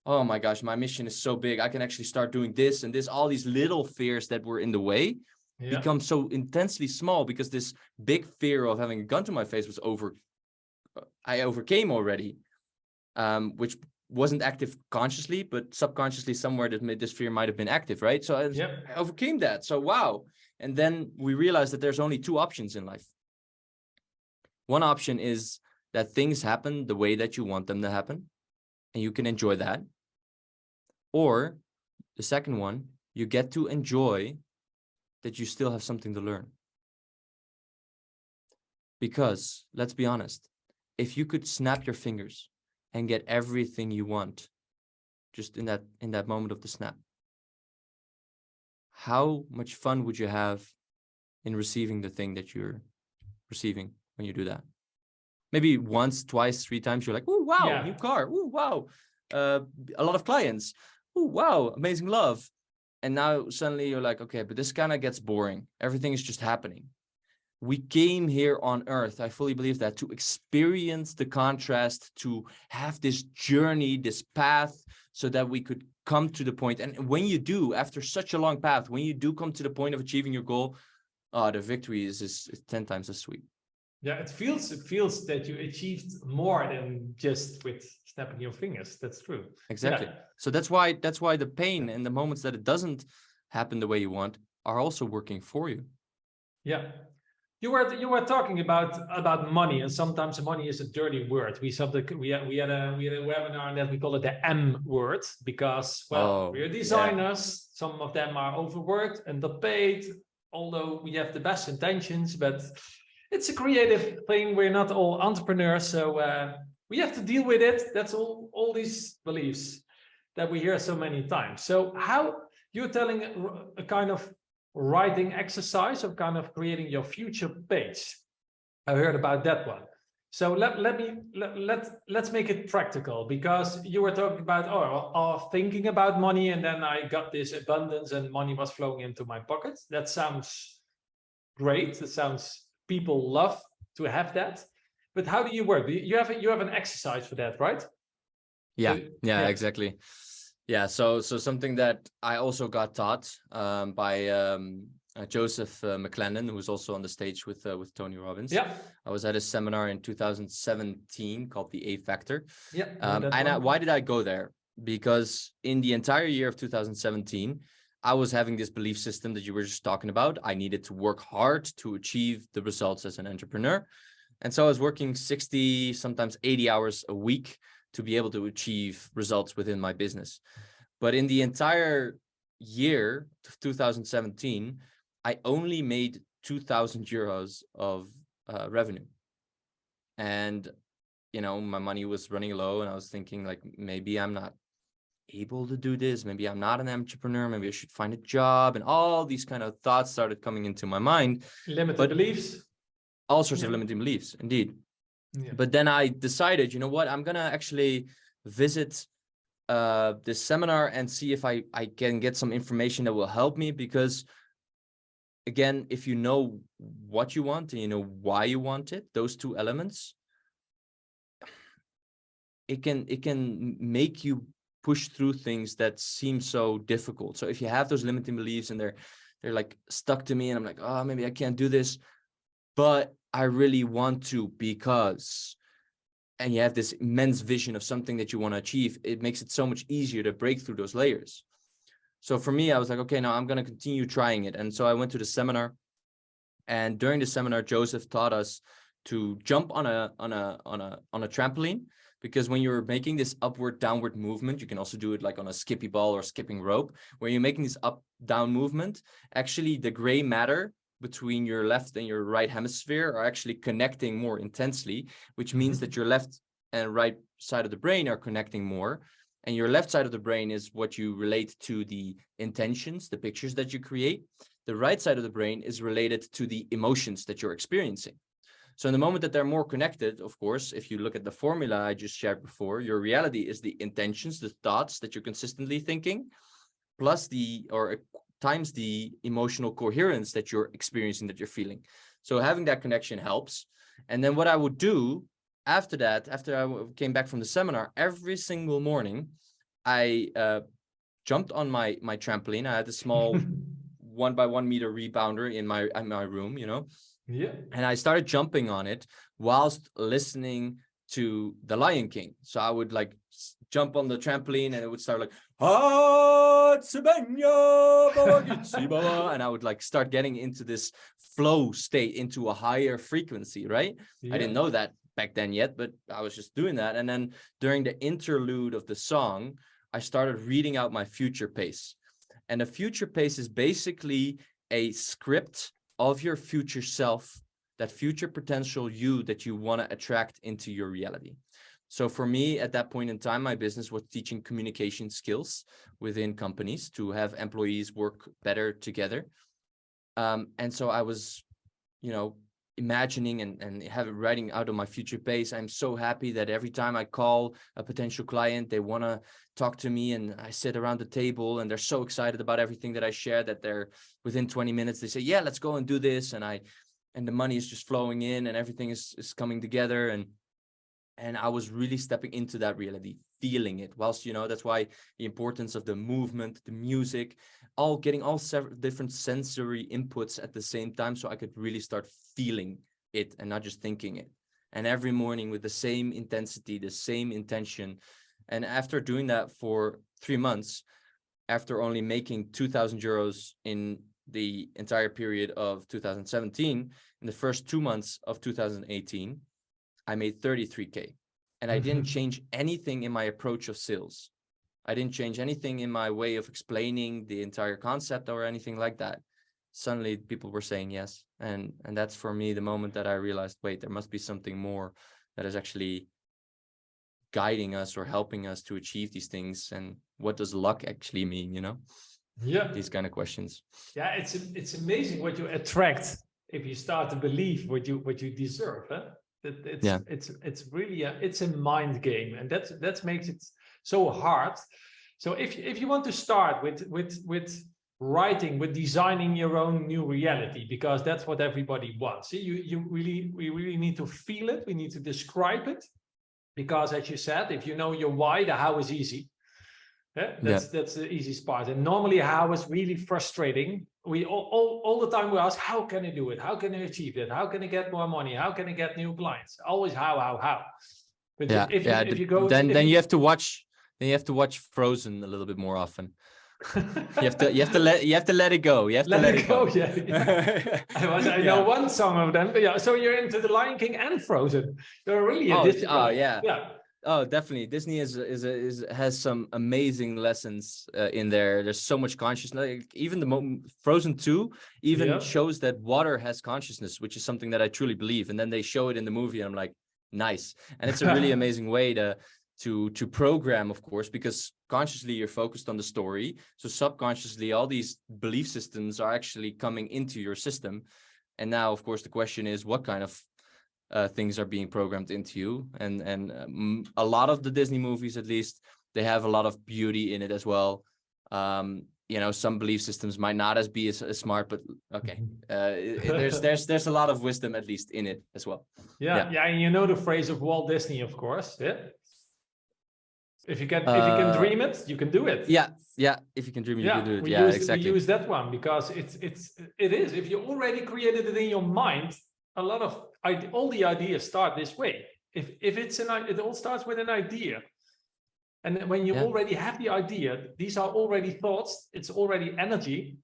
Oh my gosh, my mission is so big. I can actually start doing this and this. All these little fears that were in the way become so intensely small, because this big fear of having a gun to my face was I overcame already, which wasn't active consciously, but subconsciously somewhere this fear might have been active, right? So I overcame that. So wow. And then we realized that there's only two options in life. One option is that things happen the way that you want them to happen, and you can enjoy that. Or the second one, you get to enjoy that you still have something to learn. Because let's be honest, if you could snap your fingers and get everything you want just in that moment of the snap, how much fun would you have in receiving the thing that you're receiving when you do that? Maybe once, twice, 3 times, you're like, oh, wow, new car. Oh, wow. A lot of clients. Oh, wow, amazing love. And now suddenly you're like, okay, but this kind of gets boring. Everything is just happening. We came here on earth, I fully believe that, to experience the contrast, to have this journey, this path, so that we could come to the point. And when you do, after such a long path, when you do come to the point of achieving your goal, the victory is 10 times as sweet.
Yeah, it feels that you achieved more than just with snapping your fingers. That's true.
Exactly.
Yeah.
So that's why the pain and the moments that it doesn't happen the way you want are also working for you.
Yeah. You were talking about money, and sometimes money is a dirty word. We had a webinar that we call it the M word, because we're designers. Some of them are overworked, underpaid, although we have the best intentions, but it's a creative thing. We're not all entrepreneurs, so we have to deal with it. That's all these beliefs that we hear so many times. So how you're telling a kind of writing exercise of kind of creating your future page. I heard about that one. So let's make it practical, because you were talking about thinking about money, and then I got this abundance and money was flowing into my pockets. That sounds great. That sounds, people love to have that. But how do you work? You have an exercise for that, right?
Yeah, exactly. Yeah, so something that I also got taught by Joseph McClendon, who was also on the stage with Tony Robbins.
Yeah,
I was at a seminar in 2017 called the A Factor.
Yeah,
why did I go there? Because in the entire year of 2017, I was having this belief system that you were just talking about. I needed to work hard to achieve the results as an entrepreneur. And so I was working 60, sometimes 80 hours a week to be able to achieve results within my business. But in the entire year of 2017, I only made 2,000 euros of revenue. And, you know, my money was running low, and I was thinking like, maybe I'm not able to do this. Maybe I'm not an entrepreneur. Maybe I should find a job. And all these kind of thoughts started coming into my mind.
Limited beliefs.
All sorts of limiting beliefs, indeed.
Yeah.
But then I decided, you know what, I'm going to actually visit this seminar and see if I can get some information that will help me. Because again, if you know what you want and you know why you want it, those two elements, it can make you push through things that seem so difficult. So if you have those limiting beliefs and they're like stuck to me, and I'm like, oh, maybe I can't do this, but I really want to, because, and you have this immense vision of something that you want to achieve, it makes it so much easier to break through those layers. So for me, I was like, okay, now I'm going to continue trying it. And so I went to the seminar, and during the seminar, Joseph taught us to jump on a trampoline, because when you're making this upward downward movement, you can also do it like on a skippy ball or skipping rope, where you're making this up down movement. Actually, the gray matter between your left and your right hemisphere are actually connecting more intensely, which means that your left and right side of the brain are connecting more. And your left side of the brain is what you relate to the intentions, the pictures that you create. The right side of the brain is related to the emotions that you're experiencing. So in the moment that they're more connected, of course, if you look at the formula I just shared before, your reality is the intentions, the thoughts that you're consistently thinking, plus times the emotional coherence that you're experiencing, that you're feeling. So having that connection helps. And then what I would do after that, after I came back from the seminar, every single morning, I jumped on my trampoline. I had a small 1 by 1 meter rebounder in my room, you know.
Yeah.
And I started jumping on it whilst listening to The Lion King. So I would like jump on the trampoline, and it would start like, and I would like start getting into this flow state, into a higher frequency, right? Yeah. I didn't know that back then yet, but I was just doing that. And then during the interlude of the song, I started reading out my future pace. And the future pace is basically a script of your future self, that future potential you that you want to attract into your reality. So for me, at that point in time, my business was teaching communication skills within companies to have employees work better together. And so I was, you know, imagining and writing out of my future pace. I'm so happy that every time I call a potential client, they want to talk to me, and I sit around the table and they're so excited about everything that I share that they're within 20 minutes, they say, yeah, let's go and do this. And the money is just flowing in, and everything is coming together. And I was really stepping into that reality, feeling it, whilst, you know, that's why the importance of the movement, the music, getting all different sensory inputs at the same time, so I could really start feeling it and not just thinking it. And every morning with the same intensity, the same intention. And after doing that for 3 months, after only making 2,000 euros in the entire period of 2017, in the first 2 months of 2018, I made 33K. And I didn't change anything in my approach of sales. I didn't change anything in my way of explaining the entire concept or anything like that. Suddenly people were saying yes. And that's for me the moment that I realized, wait, there must be something more that is actually guiding us or helping us to achieve these things. And what does luck actually mean, you know?
Yeah.
These kind of questions.
Yeah, it's amazing what you attract if you start to believe what you deserve. Huh? It's really it's a mind game, and that makes it so hard. So if you want to start with writing, with designing your own new reality, because that's what everybody wants. We really need to feel it. We need to describe it, because as you said, if you know your why, the how is easy. That's the easiest part. And normally how is really frustrating. We all the time we ask, how can I do it? How can I achieve it? How can I get more money? How can I get new clients? Always how. But if you go,
then you have to watch. Then you have to watch Frozen a little bit more often. you have to let it go. You have to let it go.
Yeah. I know one song of them. But yeah, so you're into The Lion King and Frozen. You're really a Disney guy.
Yeah. Oh, definitely. Disney has some amazing lessons in there. There's so much consciousness. Like, even Frozen 2 even
Yeah.
shows that water has consciousness, which is something that I truly believe. And then they show it in the movie, and I'm like, nice. And it's a really amazing way to program, of course, because consciously you're focused on the story. So subconsciously, all these belief systems are actually coming into your system. And now, of course, the question is, what kind of things are being programmed into you, and a lot of the Disney movies, at least, they have a lot of beauty in it as well. Some belief systems might not be as smart, but okay, there's a lot of wisdom, at least, in it as well.
Yeah, yeah, and you know the phrase of Walt Disney, of course. Yeah. If you can dream it, you can do it.
Yeah. If you can dream it, you can do it. Yeah, exactly.
We use that one because it is. If you already created it in your mind, a lot of all the ideas start this way. If it all starts with an idea, and when you already have the idea, these are already thoughts. It's already energy.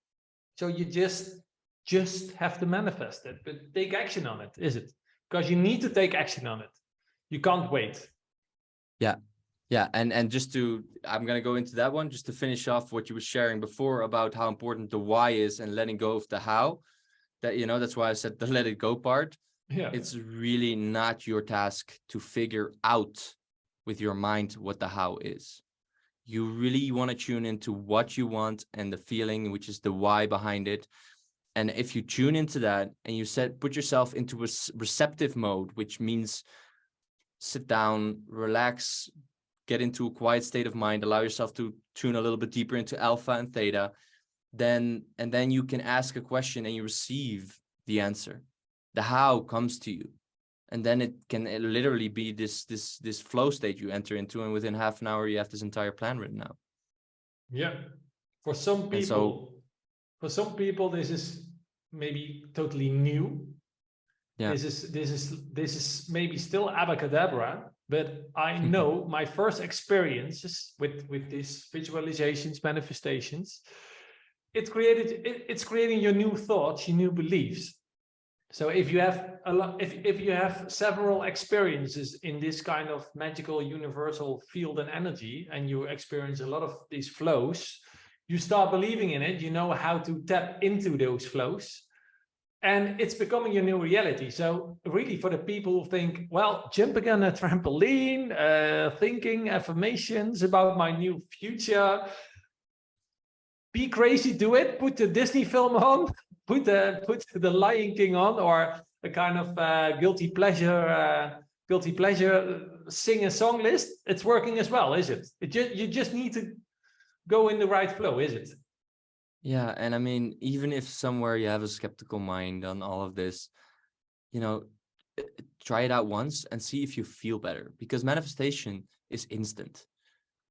So you just have to manifest it, but take action on it. Is it? Because you need to take action on it. You can't wait.
Yeah, and I'm gonna go into that one just to finish off what you were sharing before about how important the why is and letting go of the how. That's why I said the let it go part.
Yeah,
it's really not your task to figure out with your mind what the how is. You really want to tune into what you want and the feeling, which is the why behind it. And if you tune into that and you put yourself into a receptive mode, which means sit down, relax, get into a quiet state of mind, allow yourself to tune a little bit deeper into alpha and theta, then you can ask a question and you receive the answer. The how comes to you, and then it can literally be this flow state you enter into, and within half an hour you have this entire plan written out.
Yeah, for some people this is maybe totally new. Yeah, this is maybe still abracadabra, but I know my first experiences with these visualizations, manifestations, it's creating your new thoughts, your new beliefs. So if you have if you have several experiences in this kind of magical universal field and energy, and you experience a lot of these flows, you start believing in it. You know how to tap into those flows, and it's becoming your new reality. So really, for the people who think, well, jumping on a trampoline, thinking affirmations about my new future, be crazy, do it. Put the Disney film on, put the Lion King on, or a kind of guilty pleasure sing a song list. It's working as well, is it? You just need to go in the right flow, is it?
Yeah, and I mean, even if somewhere you have a skeptical mind on all of this, try it out once and see if you feel better, because manifestation is instant.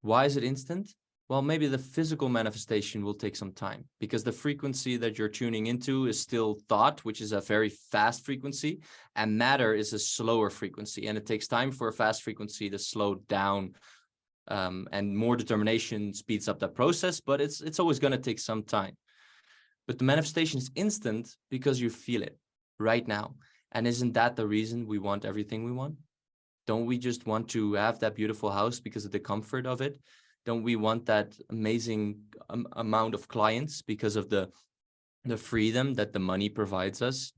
Why is it instant? Well, maybe the physical manifestation will take some time, because the frequency that you're tuning into is still thought, which is a very fast frequency, and matter is a slower frequency, and it takes time for a fast frequency to slow down, and more determination speeds up that process, but it's always going to take some time. But the manifestation is instant because you feel it right now. And isn't that the reason we want everything we want? Don't we just want to have that beautiful house because of the comfort of it? Don't we want that amazing amount of clients because of the freedom that the money provides us?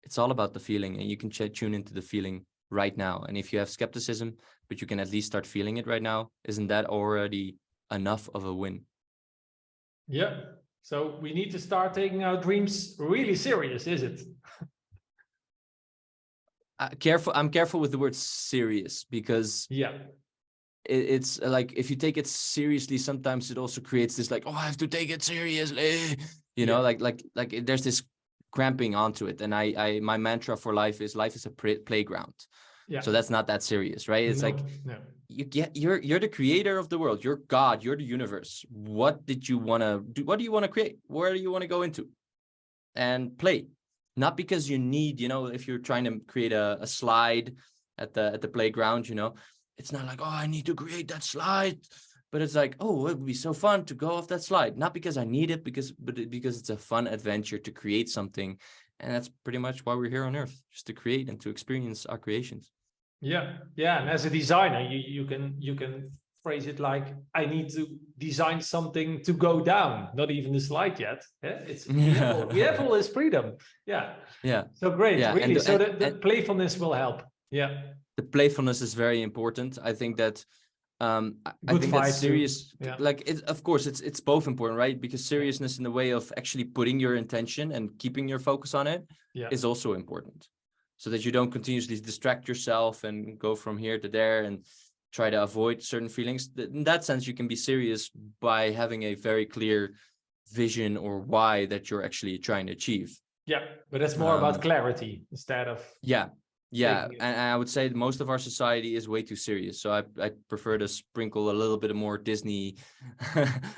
It's all about the feeling, and you can tune into the feeling right now. And if you have skepticism, but you can at least start feeling it right now, isn't that already enough of a win?
Yeah. So we need to start taking our dreams really serious, is it?
I'm careful with the word serious, because it's like, if you take it seriously, sometimes it also creates this like, oh, I have to take it seriously, like there's this cramping onto it. And my mantra for life is a playground. Yeah. So that's not that serious, right? It's you're the creator of the world. You're God. You're the universe. What did you want to do? What do you want to create? Where do you want to go into? And play. Not because you need, if you're trying to create a slide at the playground, it's not like, oh, I need to create that slide. But it's like, oh, it would be so fun to go off that slide. Not because I need it, but because it's a fun adventure to create something. And that's pretty much why we're here on Earth, just to create and to experience our creations.
Yeah, yeah. And as a designer, you can phrase it like, I need to design something to go down, not even the slide yet. Yeah, it's we have all this freedom. Yeah.
Yeah.
So great,
Yeah.
really. So the
And
playfulness will help. Yeah.
the playfulness is very important. I think that I
Good
think that
fight too.
serious,
Yeah.
like it, of course it's both important, right? Because seriousness in the way of actually putting your intention and keeping your focus on it
Yeah.
is also important, so that you don't continuously distract yourself and go from here to there and try to avoid certain feelings. In that sense, you can be serious by having a very clear vision or why that you're actually trying to achieve.
Yeah. But it's more about clarity instead of
Yeah. Yeah,
faking it.
and I would say that most of our society is way too serious. So I prefer to sprinkle a little bit more Disney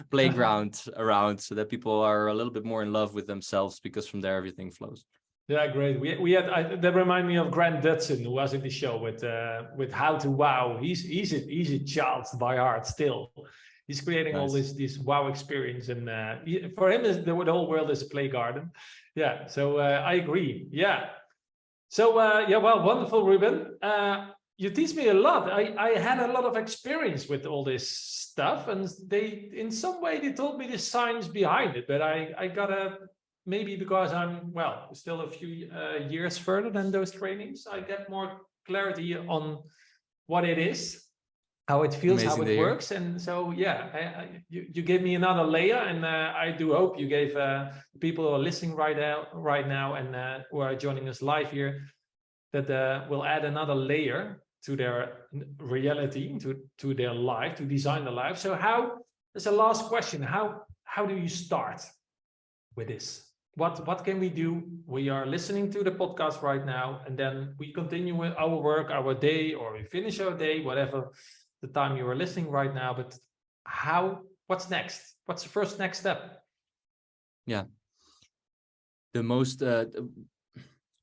playground around, so that people are a little bit more in love with themselves, because from there everything flows.
Yeah, great. We had that remind me of Grant Dutton, who was in the show with How to Wow. He's a child by heart still. He's creating all
Nice.
this wow experience, and for him, the whole world is a play garden. Yeah, so I agree. Yeah. So yeah, well, wonderful, Ruben. You teach me a lot. I had a lot of experience with all this stuff, and they, in some way, they told me the science behind it. But I gotta, maybe because I'm, well, still a few years further than those trainings, I get more clarity on what it is, how it feels, how
Amazing to
it
hear.
works. And so, yeah, you gave me another layer, and I do hope you gave people who are listening right now, and who are joining us live here, that will add another layer to their reality, to their life, to design their life. So how, as a last question, how do you start with this? What can we do? We are listening to the podcast right now, and then we continue with our work, our day, or we finish our day, whatever the time you are listening right now. But what's next? What's the first next step?
Yeah. The most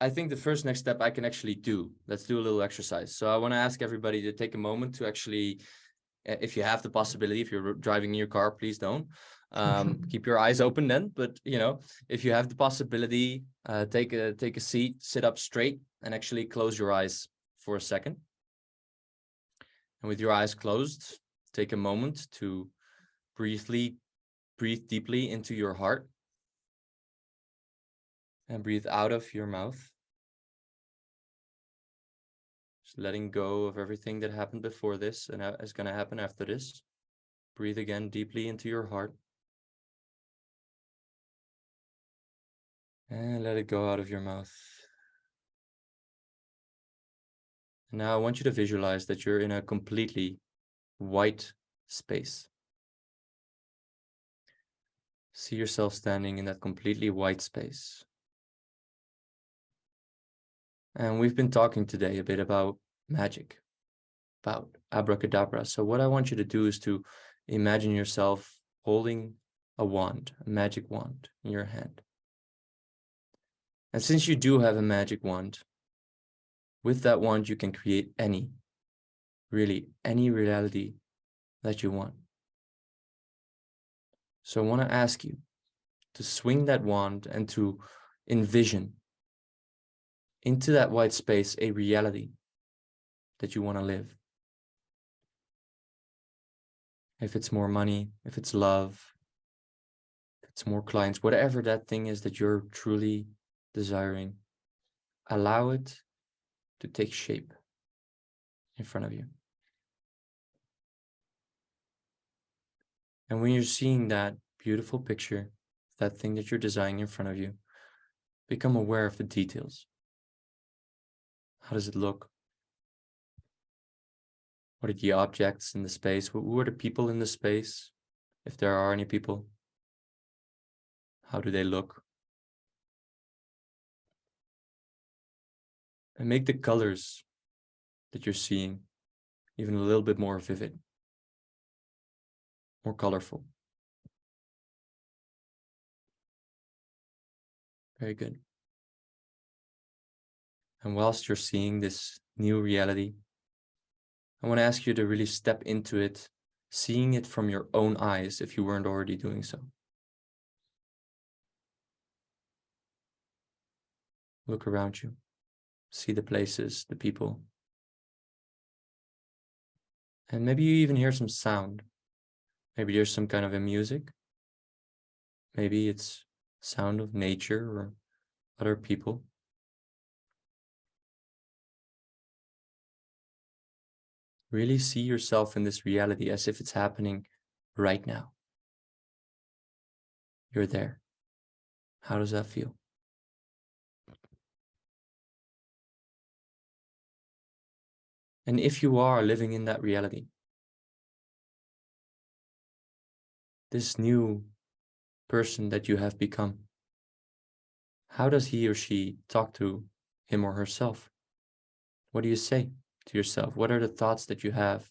I think the first next step I can actually do. Let's do a little exercise. So I want to ask everybody to take a moment to actually, if you have the possibility, if you're driving in your car, please don't. Keep your eyes open then. But if you have the possibility, take a seat, sit up straight, and actually close your eyes for a second. And with your eyes closed, take a moment to breathe deeply into your heart, and breathe out of your mouth. Just letting go of everything that happened before this and is going to happen after this. Breathe again deeply into your heart. And let it go out of your mouth. And now I want you to visualize that you're in a completely white space. See yourself standing in that completely white space. And we've been talking today a bit about magic, about abracadabra. So what I want you to do is to imagine yourself holding a wand, a magic wand in your hand. And since you do have a magic wand, with that wand you can create really any reality that you want. So I want to ask you to swing that wand and to envision into that white space a reality that you want to live. If it's more money, if it's love, if it's more clients, whatever that thing is that you're truly desiring, allow it to take shape in front of you. And when you're seeing that beautiful picture, that thing that you're designing in front of you, become aware of the details. How does it look? What are the objects in the space? Who are the people in the space? If there are any people, how do they look? And make the colors that you're seeing even a little bit more vivid, more colorful. Very good. And whilst you're seeing this new reality, I want to ask you to really step into it, seeing it from your own eyes if you weren't already doing so. Look around you, see the places, the people. And maybe you even hear some sound. Maybe there's some kind of a music. Maybe it's sound of nature or other people. Really see yourself in this reality as if it's happening right now. You're there. How does that feel? And if you are living in that reality, this new person that you have become, how does he or she talk to him or herself? What do you say to yourself? What are the thoughts that you have?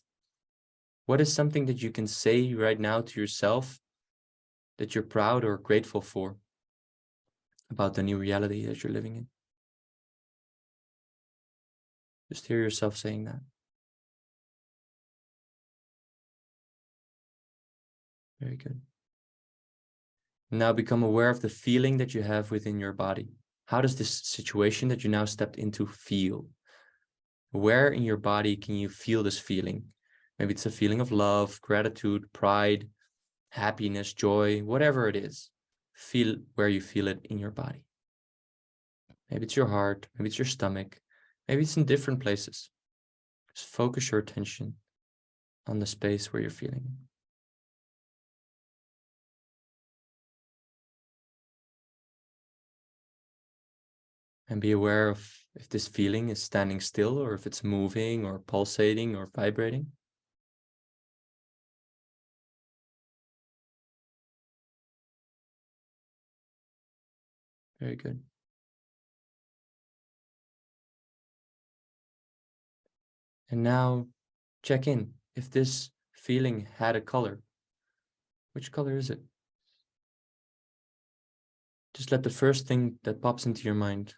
What is something that you can say right now to yourself that you're proud or grateful for about the new reality that you're living in? Just hear yourself saying that. Very good. Now become aware of the feeling that you have within your body. How does this situation that you now stepped into feel? Where in your body can you feel this feeling? Maybe it's a feeling of love, gratitude, pride, happiness, joy, whatever it is. Feel where you feel it in your body. Maybe it's your heart, maybe it's your stomach, maybe it's in different places. Just focus your attention on the space where you're feeling it. And be aware of if this feeling is standing still or if it's moving or pulsating or vibrating. Very good. And now check in if this feeling had a color. Which color is it? Just let the first thing that pops into your mind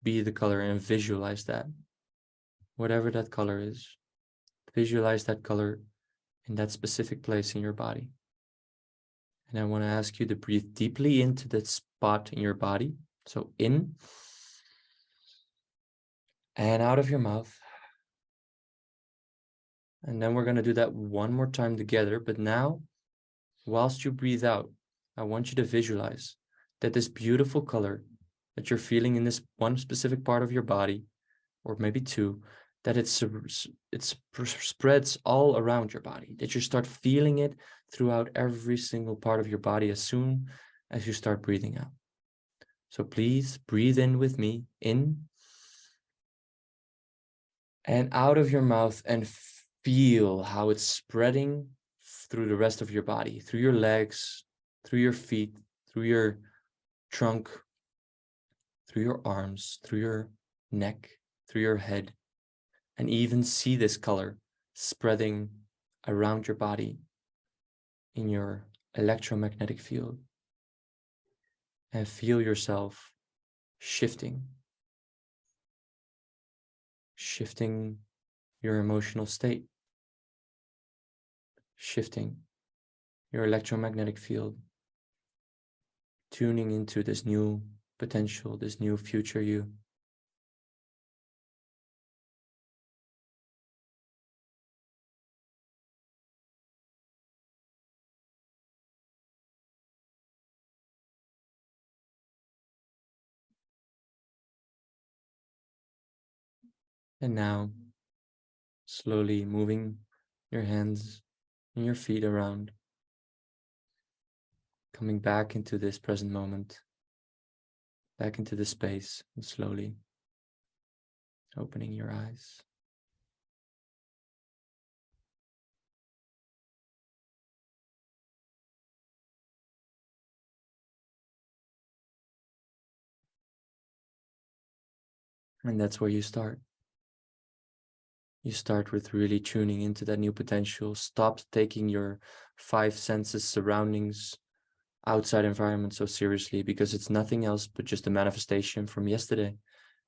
be the color and visualize that. Whatever that color is, visualize that color in that specific place in your body. And I want to ask you to breathe deeply into that spot in your body. So in and out of your mouth. And then we're going to do that one more time together. But now, whilst you breathe out, I want you to visualize that this beautiful color that you're feeling in this one specific part of your body, or maybe two, that it spreads all around your body, that you start feeling it throughout every single part of your body as soon as you start breathing out. So please breathe in with me, in and out of your mouth, and feel how it's spreading through the rest of your body, through your legs, through your feet, through your trunk, through your arms, through your neck, through your head, and even see this color spreading around your body in your electromagnetic field. And feel yourself shifting your emotional state, shifting your electromagnetic field, tuning into this new potential, this new future you. And now, slowly moving your hands and your feet around, coming back into this present moment, back into the space, and slowly opening your eyes. And that's where you start. You start with really tuning into that new potential. Stop taking your five senses, surroundings, outside environment so seriously, because it's nothing else but just a manifestation from yesterday.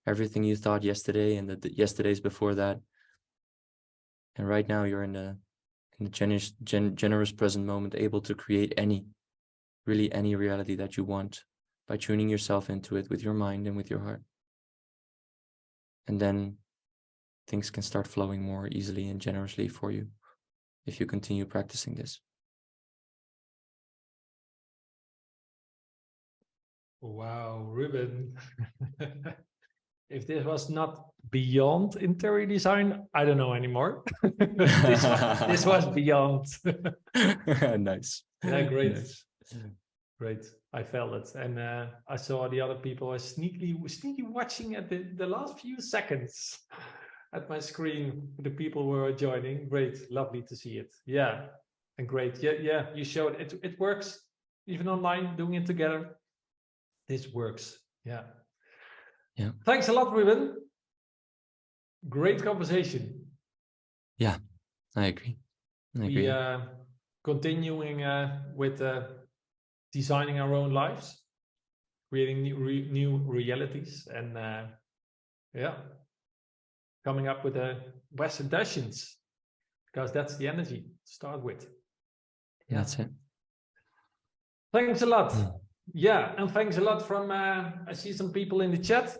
Everything you thought yesterday and the yesterdays before that. And right now you're in the generous present moment, able to create really any reality that you want by tuning yourself into it with your mind and with your heart. And then things can start flowing more easily and generously for you if you continue practicing this.
Wow, Ruben. If this was not beyond interior design, I don't know anymore. This was beyond.
Nice.
Yeah, great.
Nice.
Great. I felt it. And I saw the other people were sneaky watching at the last few seconds at my screen. The people were joining. Great. Lovely to see it. Yeah. And great. Yeah. You showed it. It works. Even online, doing it together. This works. Yeah.
Yeah.
Thanks a lot, Ruben. Great conversation.
Yeah, I agree.
We continuing with designing our own lives, creating new realities, and yeah, coming up with the best intentions, because that's the energy to start with. Yeah.
That's it.
Thanks a lot. Yeah, and thanks a lot from I see some people in the chat.